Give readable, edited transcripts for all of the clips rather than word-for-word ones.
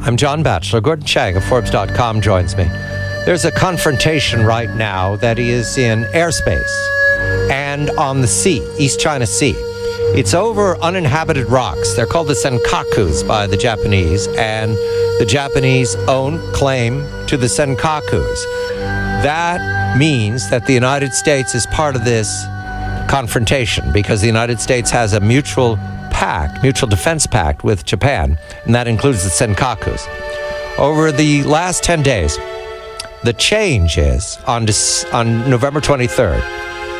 I'm John Batchelor. Gordon Chang of Forbes.com joins me. There's a confrontation right now that is in airspace and on the sea, East China Sea. It's over uninhabited rocks. They're called the Senkakus by the Japanese, and the Japanese own claim to the Senkakus. That means that the United States is part of this confrontation because the United States has a mutual defense pact with Japan, and that includes the Senkakus. Over the last 10 days, the change is on November 23rd,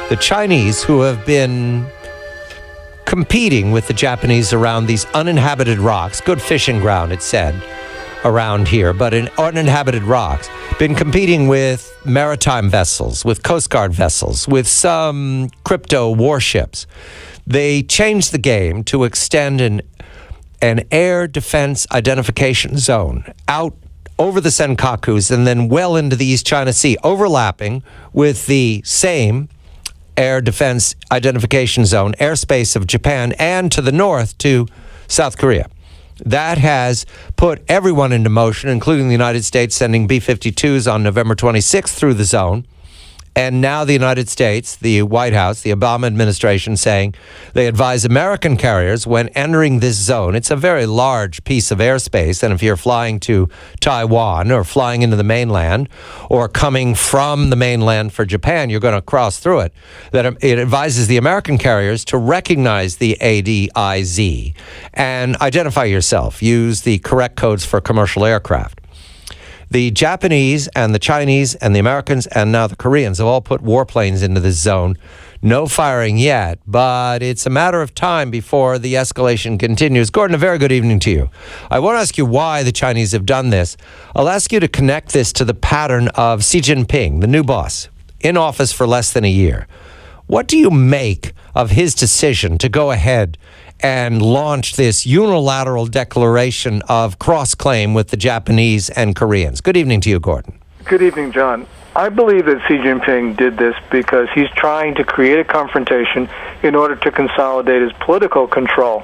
the Chinese, who have been competing with the Japanese around these uninhabited rocks, good fishing ground, it's said, around here, but in uninhabited rocks, been competing with maritime vessels, with Coast Guard vessels, with some crypto warships. They changed the game to extend an air defense identification zone out over the Senkakus and then well into the East China Sea, overlapping with the same air defense identification zone, airspace of Japan, and to the north to South Korea. That has put everyone into motion, including the United States sending B-52s on November 26th through the zone. And now the United States, the White House, the Obama administration saying they advise American carriers when entering this zone. It's a very large piece of airspace. And if you're flying to Taiwan or flying into the mainland or coming from the mainland for Japan, you're going to cross through it. That it advises the American carriers to recognize the ADIZ and identify yourself. Use the correct codes for commercial aircraft. The Japanese and the Chinese and the Americans and now the Koreans have all put warplanes into this zone. No firing yet, but it's a matter of time before the escalation continues. Gordon, a very good evening to you. I won't ask you why the Chinese have done this. I'll ask you to connect this to the pattern of Xi Jinping, the new boss, in office for less than a year. What do you make of his decision to go ahead and launch this unilateral declaration of cross-claim with the Japanese and Koreans? Good evening to you, Gordon. Good evening, John. I believe that Xi Jinping did this because he's trying to create a confrontation in order to consolidate his political control.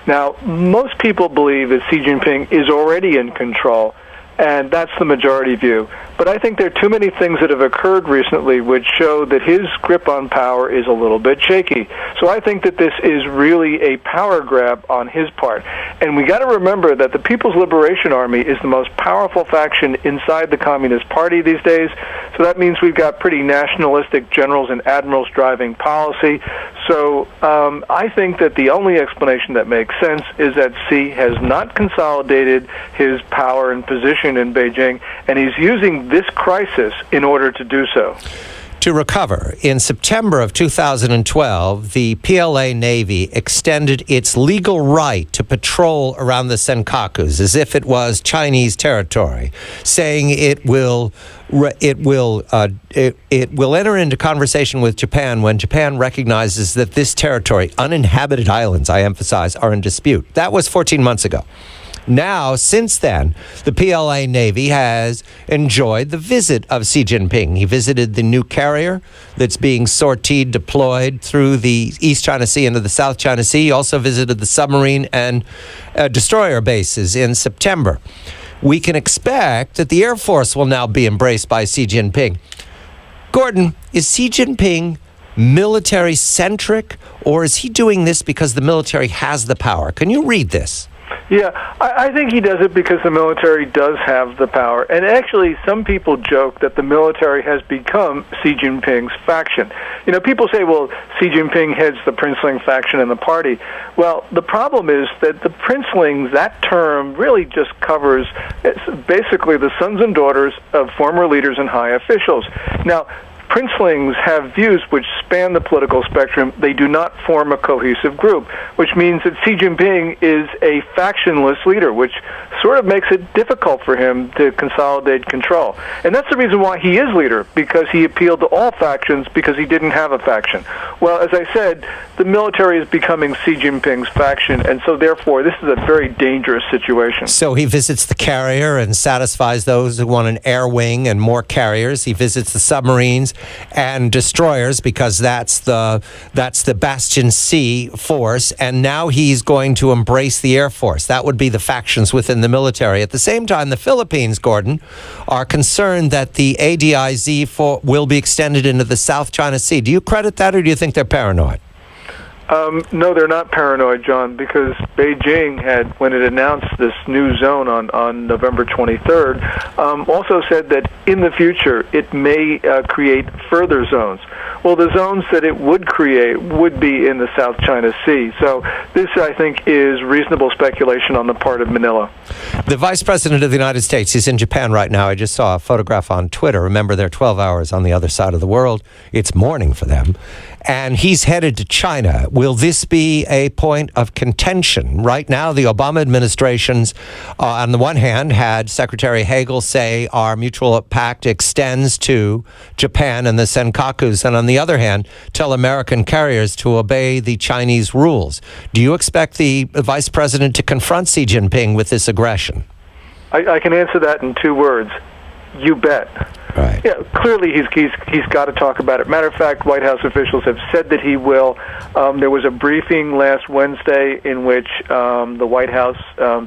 Now, most people believe that Xi Jinping is already in control, and that's the majority view. But I think there are too many things that have occurred recently which show that his grip on power is a little bit shaky. So I think that this is really a power grab on his part. And we got to remember that the People's Liberation Army is the most powerful faction inside the Communist Party these days. So that means we've got pretty nationalistic generals and admirals driving policy. So I think that the only explanation that makes sense is that Xi has not consolidated his power and position in Beijing, and he's using this crisis in order to do so. To recover, in September of 2012, the PLA Navy extended its legal right to patrol around the Senkakus as if it was Chinese territory, saying it will enter into conversation with Japan when Japan recognizes that this territory, uninhabited islands, I emphasize, are in dispute. That was 14 months ago. Now, since then, the PLA Navy has enjoyed the visit of Xi Jinping. He visited the new carrier that's being sortied, deployed through the East China Sea into the South China Sea. He also visited the submarine and destroyer bases in September. We can expect that the Air Force will now be embraced by Xi Jinping. Gordon, is Xi Jinping military-centric, or is he doing this because the military has the power? Can you read this? Yeah, I think he does it because the military does have the power. And actually, some people joke that the military has become Xi Jinping's faction. You know, people say, well, Xi Jinping heads the princeling faction in the party. Well, the problem is that the princelings, that term really just covers basically the sons and daughters of former leaders and high officials. Now, princelings have views which span the political spectrum. They do not form a cohesive group, which means that Xi Jinping is a factionless leader, which sort of makes it difficult for him to consolidate control. And that's the reason why he is leader, because he appealed to all factions because he didn't have a faction. Well, as I said, the military is becoming Xi Jinping's faction, and so therefore this is a very dangerous situation. So he visits the carrier and satisfies those who want an air wing and more carriers. He visits the submarines and destroyers, because that's the Bastion C force, and now he's going to embrace the Air Force. That would be the factions within the military. At the same time, the Philippines, Gordon, are concerned that the ADIZ will be extended into the South China Sea. Do you credit that, or do you think they're paranoid? No, they're not paranoid, John, because Beijing had, when it announced this new zone on November 23rd, also said that in the future it may create further zones. Well, the zones that it would create would be in the South China Sea. So this, I think, is reasonable speculation on the part of Manila. The Vice President of the United States is in Japan right now. I just saw a photograph on Twitter. Remember, they're 12 hours on the other side of the world. It's morning for them. And he's headed to China. Will this be a point of contention? Right now, the Obama administration's, on the one hand, had Secretary Hagel say our mutual pact extends to Japan and the Senkakus, and on the other hand, tell American carriers to obey the Chinese rules. Do you expect the Vice President to confront Xi Jinping with this aggression? I can answer that in 2 words. You bet. Right. Yeah, clearly he's got to talk about it. Matter of fact, White House officials have said that he will. There was a briefing last Wednesday in which the White House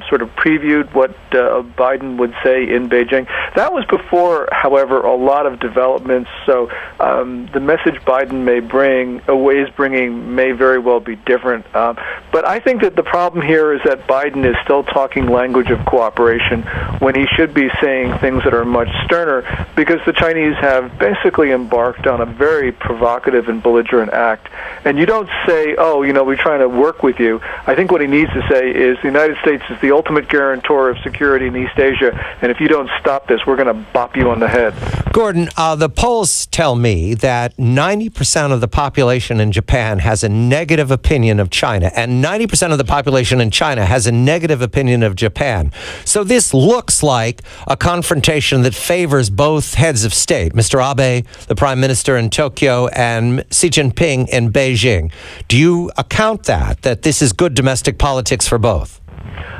sort of previewed what Biden would say in Beijing. That was before, however, a lot of developments. So the message Biden is bringing may very well be different. But I think that the problem here is that Biden is still talking language of cooperation when he should be saying things that are much sterner, because the Chinese have basically embarked on a very provocative and belligerent act. And you don't say, we're trying to work with you. I think what he needs to say is the United States is the ultimate guarantor of security in East Asia, and if you don't stop this, we're going to bop you on the head. Gordon, the polls tell me that 90% of the population in Japan has a negative opinion of China, and 90% of the population in China has a negative opinion of Japan. So this looks like a confrontation that favors both heads of state, Mr. Abe, the Prime Minister in Tokyo, and Xi Jinping in Beijing. Do you account that this is good domestic politics for both?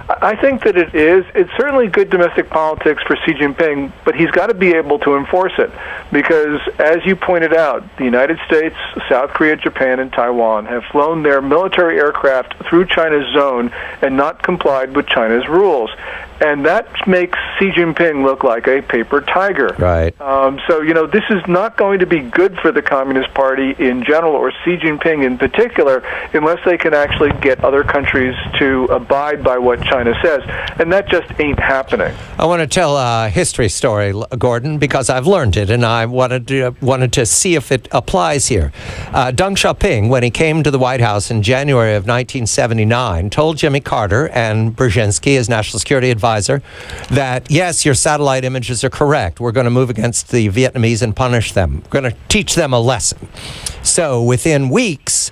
I think that it is. It's certainly good domestic politics for Xi Jinping, but he's got to be able to enforce it. Because, as you pointed out, the United States, South Korea, Japan, and Taiwan have flown their military aircraft through China's zone and not complied with China's rules. And that makes Xi Jinping look like a paper tiger. Right. So, this is not going to be good for the Communist Party in general, or Xi Jinping in particular, unless they can actually get other countries to abide by what China says. And that just ain't happening. I want to tell a history story, Gordon, because I've learned it, and I wanted to see if it applies here. Deng Xiaoping, when he came to the White House in January of 1979, told Jimmy Carter and Brzezinski, his national security advisor, that, yes, your satellite images are correct. We're going to move against the Vietnamese and punish them. We're going to teach them a lesson. So within weeks,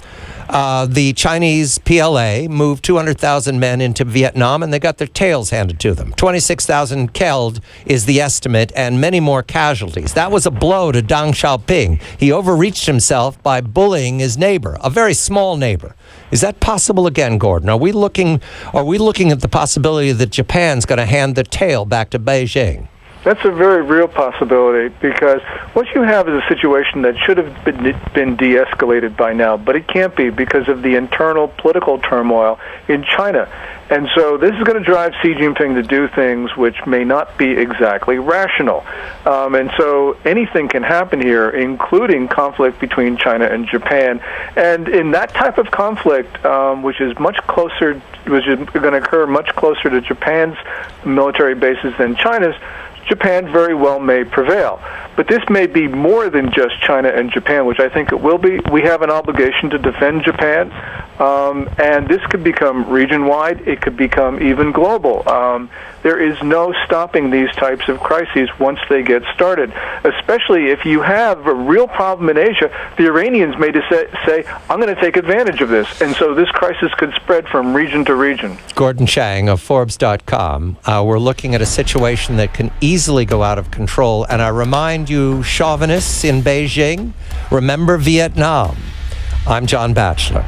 the Chinese PLA moved 200,000 men into Vietnam, and they got their tails handed to them. 26,000 killed is the estimate, and many more casualties. That was a blow to Deng Xiaoping. He overreached himself by bullying his neighbor, a very small neighbor. Is that possible again, Gordon? Are we looking at the possibility that Japan's going to hand the tail back to Beijing? That's a very real possibility, because what you have is a situation that should have been de-escalated by now, but it can't be because of the internal political turmoil in China. And so this is going to drive Xi Jinping to do things which may not be exactly rational. And so anything can happen here, including conflict between China and Japan. And in that type of conflict, which is going to occur much closer to Japan's military bases than China's, Japan very well may prevail. But this may be more than just China and Japan, which I think it will be. We have an obligation to defend Japan, and this could become region-wide. It could become even global. There is no stopping these types of crises once they get started, especially if you have a real problem in Asia. The Iranians may say, I'm going to take advantage of this. And so this crisis could spread from region to region. Gordon Chang of Forbes.com. We're looking at a situation that can easily go out of control. And I remind you, chauvinists in Beijing, remember Vietnam. I'm John Batchelor.